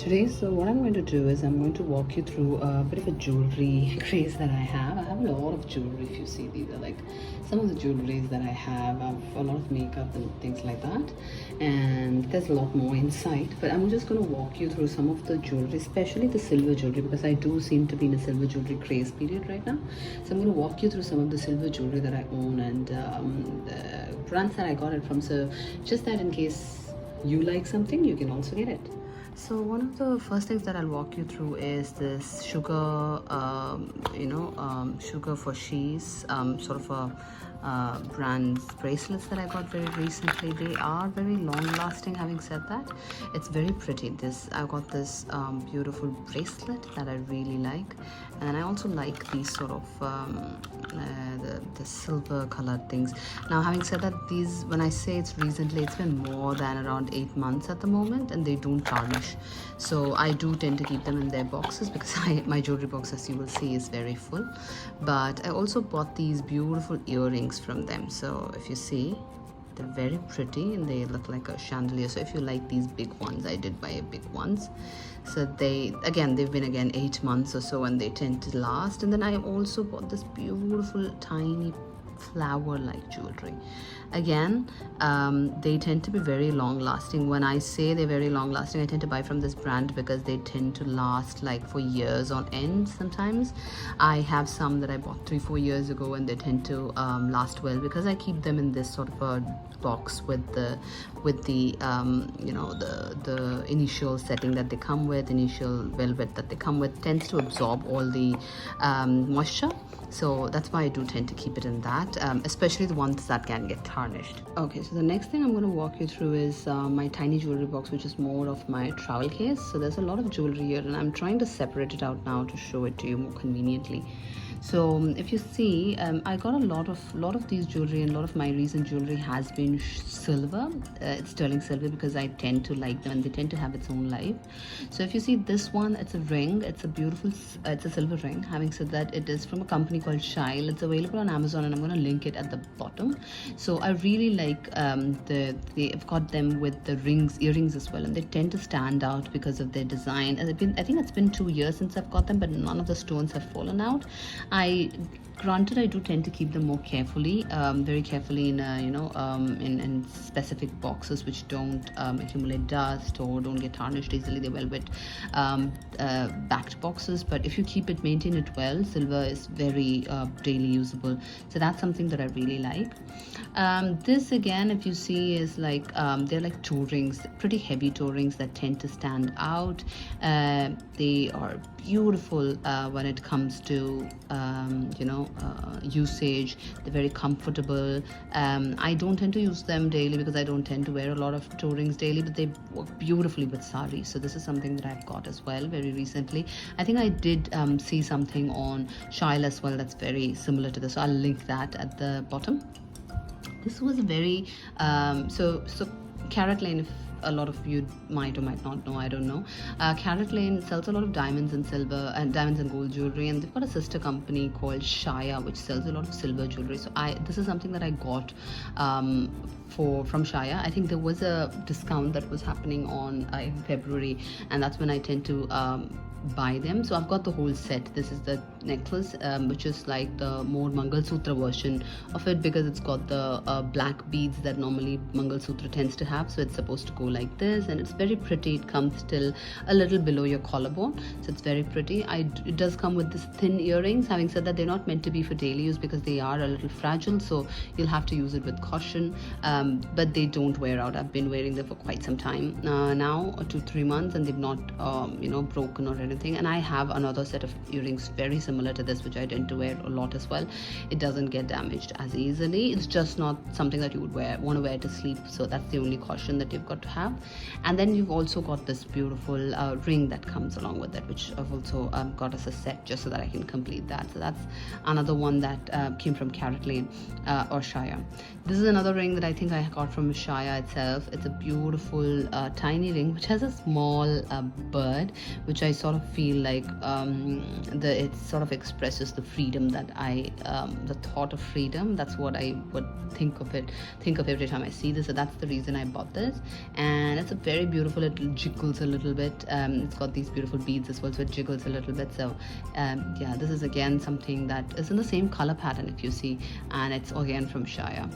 today. So what I'm going to do is I'm going to walk you through a bit of a jewelry craze that I have. I have a lot of jewelry. If you see, these are like some of the jewelries that I have. I have a lot of makeup and things like that, and there's a lot more inside, but I'm just going to walk you through some of the jewelry, especially the silver jewelry, because I do seem to be in a silver jewelry craze period right now. So I'm going to walk you through some of the silver jewelry that I own and the brands that I got it from. So just that in case you like something, you can also get it. So one of the first things that I'll walk you through is this sugar, sugar for she's sort of a brand bracelets that I got very recently. They are very long lasting. Having said that, it's very pretty. I got this beautiful bracelet that I really like, and I also like these sort of the silver colored things. Now, having said that, these, when I say it's recently, it's been more than around 8 months at the moment, and they don't tarnish. So I do tend to keep them in their boxes because my jewelry box, as you will see, is very full. But I also bought these beautiful earrings from them. So if you see, they're very pretty and they look like a chandelier. So if you like these big ones, I did buy big ones. So they've been 8 months or so, and they tend to last. And then I also bought this beautiful tiny flower like jewelry. Again, they tend to be very long lasting. When I say they're very long lasting, I tend to buy from this brand because they tend to last like for years on end. Sometimes I have some that I bought 3-4 years ago, and they tend to last well because I keep them in this sort of a box with the initial setting that they come with, initial velvet that they come with, tends to absorb all the moisture. So that's why I do tend to keep it in that, especially the ones that can get tarnished. Okay, so the next thing I'm going to walk you through is my tiny jewelry box, which is more of my travel case. So there's a lot of jewelry here, and I'm trying to separate it out now to show it to you more conveniently. So if you see, I got a lot of these jewelry, and a lot of my recent jewelry has been silver. It's sterling silver because I tend to like them, and they tend to have its own life. So if you see this one, it's a ring. It's a beautiful, it's a silver ring. Having said that, it is from a company called Shyle. It's available on Amazon, and I'm going to link it at the bottom. So I really like they've got them with the earrings as well, and they tend to stand out because of their design. I think it's been 2 years since I've got them, but none of the stones have fallen out. Granted, I do tend to keep them more carefully, very carefully in specific boxes which don't accumulate dust or don't get tarnished easily. They're velvet backed boxes, but if you maintain it well, silver is very daily usable. So that's something that I really like. This again, if you see, is like they're like toe rings, pretty heavy toe rings that tend to stand out. They are beautiful when it comes to usage. They're very comfortable. I don't tend to use them daily because I don't tend to wear a lot of toe rings daily, but they work beautifully with sari. So this is something that I've got as well very recently. I think I did see something on Shyle as well that's very similar to this, so I'll link that at the bottom. This was a very so Carrot Lane, if a lot of you might or might not know, I don't know. Carrot Lane sells a lot of diamonds and silver and diamonds and gold jewelry, and they've got a sister company called Shaya, which sells a lot of silver jewelry. So this is something that I got from Shaya. I think there was a discount that was happening on in February, and that's when I tend to buy them. So I've got the whole set. This is the necklace, which is like the more Mangal Sutra version of it, because it's got the black beads that normally Mangal Sutra tends to have. So it's supposed to go like this, and it's very pretty. It comes still a little below your collarbone, so it's very pretty. It does come with this thin earrings. Having said that, they're not meant to be for daily use because they are a little fragile, so you'll have to use it with caution, but they don't wear out. I've been wearing them for quite some time now, 2-3 months, and they've not broken or anything. And I have another set of earrings very similar to this, which I tend to wear a lot as well. It doesn't get damaged as easily. It's just not something that you would want to wear to sleep, so that's the only caution that you've got to have. And then you've also got this beautiful ring that comes along with it, which I've also got as a set just so that I can complete that. So that's another one that came from Carrot Lane or Shaya. This is another ring that I think I got from Shaya itself. It's a beautiful tiny ring which has a small bird, which I sort of feel like it sort of expresses the freedom that the thought of freedom. That's what I would think of every time I see this. So that's the reason I bought this. and it's a very beautiful, it jiggles a little bit. It's got these beautiful beads as well, so it jiggles a little bit. So yeah, this is again something that is in the same color pattern if you see, and it's again from Shaya.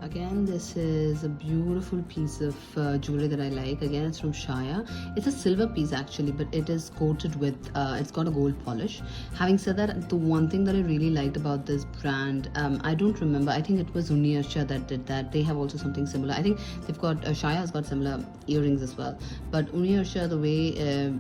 Again, this is a beautiful piece of jewelry that I like. Again, it's from Shaya. It's a silver piece actually, but it is coated with, it's got a gold polish. Having said that, the one thing that I really liked about this brand, I don't remember, I think it was Uni Arsha that did that. They have also something similar. I think they've got, Shaya has got similar earrings as well. But Uni Arsha, the way,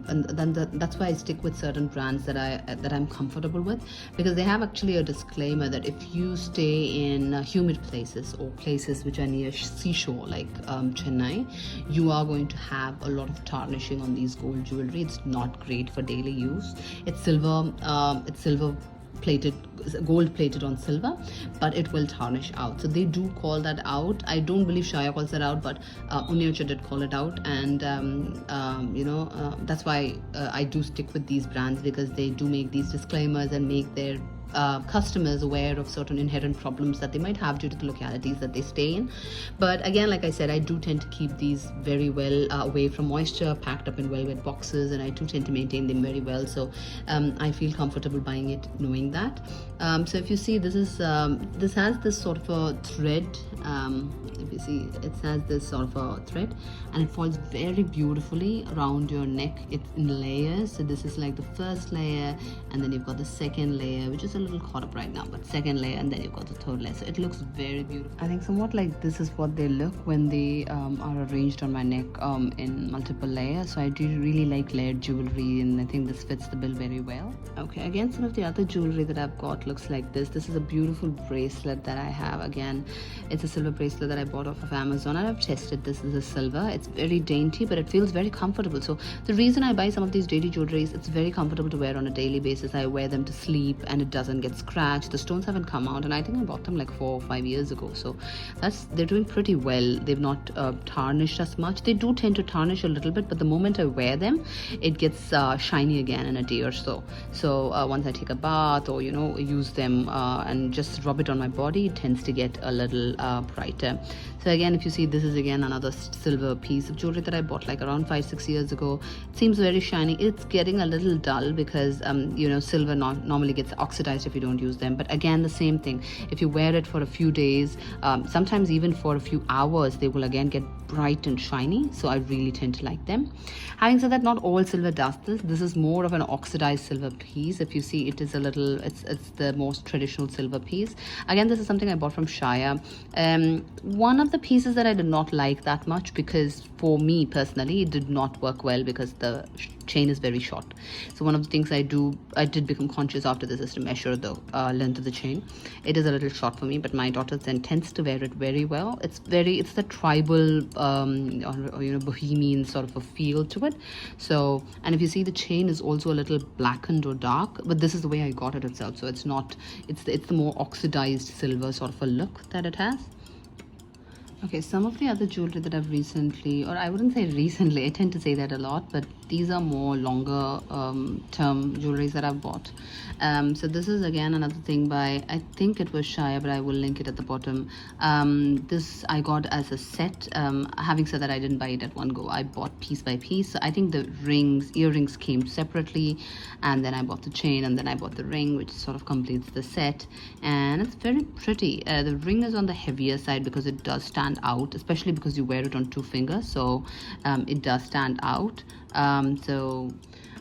and then that's why I stick with certain brands that I'm comfortable with, because they have actually a disclaimer that if you stay in humid places or places which are near seashore like Chennai, you are going to have a lot of tarnishing on these gold jewelry. It's not great for daily use. It's silver plated, gold plated on silver, but it will tarnish out. So they do call that out. I don't believe Shaya calls that out, but Uni Arsha did call it out, and that's why I do stick with these brands, because they do make these disclaimers and make their customers aware of certain inherent problems that they might have due to the localities that they stay in. But again, like I said, I do tend to keep these very well away from moisture, packed up in velvet boxes, and I do tend to maintain them very well. So I feel comfortable buying it knowing that. So if you see, this has this sort of a thread. If you see, it has this sort of a thread, and it falls very beautifully around your neck. It's in layers. So this is like the first layer, and then you've got the second layer, which is a little caught up right now, but second layer, and then you've got the third layer. So it looks very beautiful. I think somewhat like this is what they look when they are arranged on my neck in multiple layers. So I do really like layered jewelry, and I think this fits the bill very well. Okay, again, some of the other jewelry that I've got looks like this. This is a beautiful bracelet that I have. Again, it's a silver bracelet that I bought off of Amazon, and I've tested this. Is a silver. It's very dainty, but it feels very comfortable. So the reason I buy some of these daily jewelry is it's very comfortable to wear on a daily basis. I wear them to sleep, and it doesn't get scratched. The stones haven't come out, and I think I bought them like 4 or 5 years ago. So they're doing pretty well. They've not tarnished as much. They do tend to tarnish a little bit, but the moment I wear them, it gets shiny again in a day or so. So once I take a bath or use them and just rub it on my body, it tends to get a little brighter. So again, if you see, this is again another silver piece of jewelry that I bought like around 5-6 years ago. It seems very shiny. It's getting a little dull because silver normally gets oxidized if you don't use them. But again, the same thing. If you wear it for a few days, sometimes even for a few hours, they will again get bright and shiny. So I really tend to like them. Having said that, not all silver does this. This is more of an oxidized silver piece. If you see, it is a little, it's the most traditional silver piece. Again, this is something I bought from Shaya. One of the pieces that I did not like that much, because for me personally, it did not work well because the chain is very short. So one of the things I did become conscious after this is to measure the length of the chain. It is a little short for me, but my daughter then tends to wear it very well. It's the tribal bohemian sort of a feel to it. So, and if you see, the chain is also a little blackened or dark, but this is the way I got it itself. So it's not, it's the more oxidized silver sort of a look that it has. Okay, some of the other jewelry that I've recently, or I wouldn't say recently, I tend to say that a lot, but these are more longer term jewelries that I've bought. So this is again another thing by, I think it was Shaya, but I will link it at the bottom. This I got as a set. Having said that, I didn't buy it at one go. I bought piece by piece. So I think the earrings came separately, and then I bought the chain, and then I bought the ring, which sort of completes the set. And it's very pretty. The ring is on the heavier side because it does stand out, especially because you wear it on 2 fingers, so it does stand out. So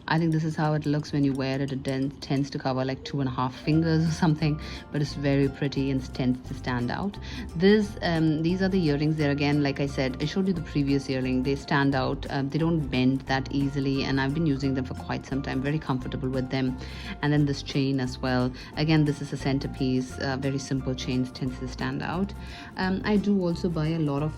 I think this is how it looks when you wear it. It tends to cover like 2.5 fingers or something, but it's very pretty and tends to stand out. These are the earrings. There again, like I said, I showed you the previous earring. They stand out. They don't bend that easily, and I've been using them for quite some time. Very comfortable with them. And then this chain as well. Again, this is a centerpiece. Very simple chains tends to stand out. I do also buy a lot of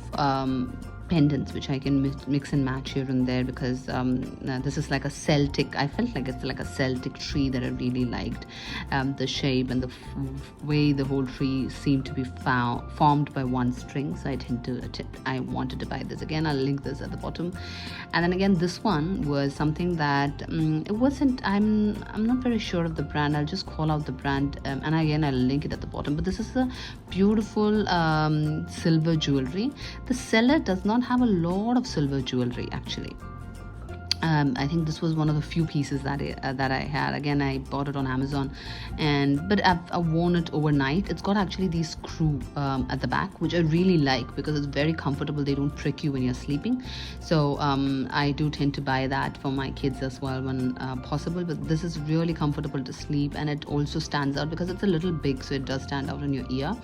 pendants which I can mix and match here and there, because this is like a Celtic, I felt like it's like a Celtic tree that I really liked. The shape and the way the whole tree seemed to be formed by one string, so I wanted to buy this. Again, I'll link this at the bottom. And then again, this one was something that it wasn't, I'm not very sure of the brand. I'll just call out the brand, and again I'll link it at the bottom. But this is a beautiful silver jewelry. The seller does not Amazon have a lot of silver jewelry actually. I think this was one of the few pieces that I had. Again, I bought it on Amazon, but I've worn it overnight. It's got actually these screw at the back, which I really like because it's very comfortable. They don't prick you when you're sleeping. So I do tend to buy that for my kids as well when possible. But this is really comfortable to sleep, and it also stands out because it's a little big, so it does stand out in your ear,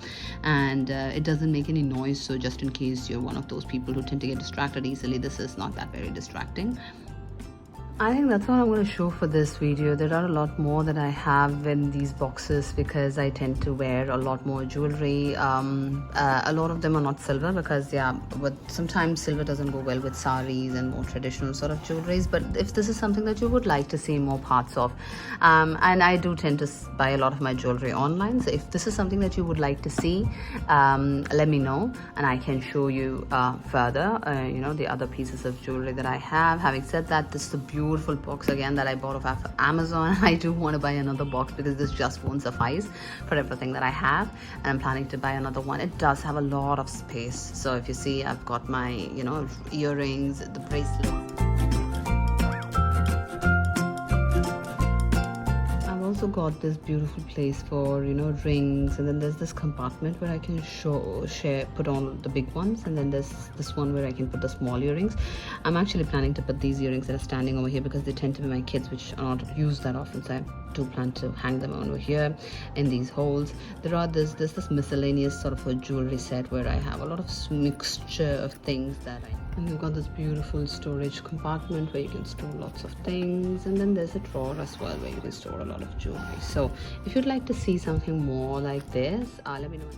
and it doesn't make any noise. So just in case you're one of those people who tend to get distracted easily, this is not that very distracting. I think that's all I'm going to show for this video. There are a lot more that I have in these boxes because I tend to wear a lot more jewelry. A lot of them are not silver because but sometimes silver doesn't go well with saris and more traditional sort of jewelries. But if this is something that you would like to see more parts of, and I do tend to buy a lot of my jewelry online, so if this is something that you would like to see, let me know and I can show you further the other pieces of jewelry that I have. Having said that, this is a beautiful box again that I bought off Amazon. I do want to buy another box because this just won't suffice for everything that I have, and I'm planning to buy another one. It does have a lot of space. So if you see, I've got my earrings, the bracelets. Also got this beautiful place for rings, and then there's this compartment where I can put on the big ones, and then there's this one where I can put the small earrings. I'm actually planning to put these earrings that are standing over here because they tend to be my kids, which are not used that often, so I do plan to hang them over here in these holes. There's this miscellaneous sort of a jewelry set where I have a lot of mixture of things and you've got this beautiful storage compartment where you can store lots of things, and then there's a drawer as well where you can store a lot of jewelry. So if you'd like to see something more like this, let me know.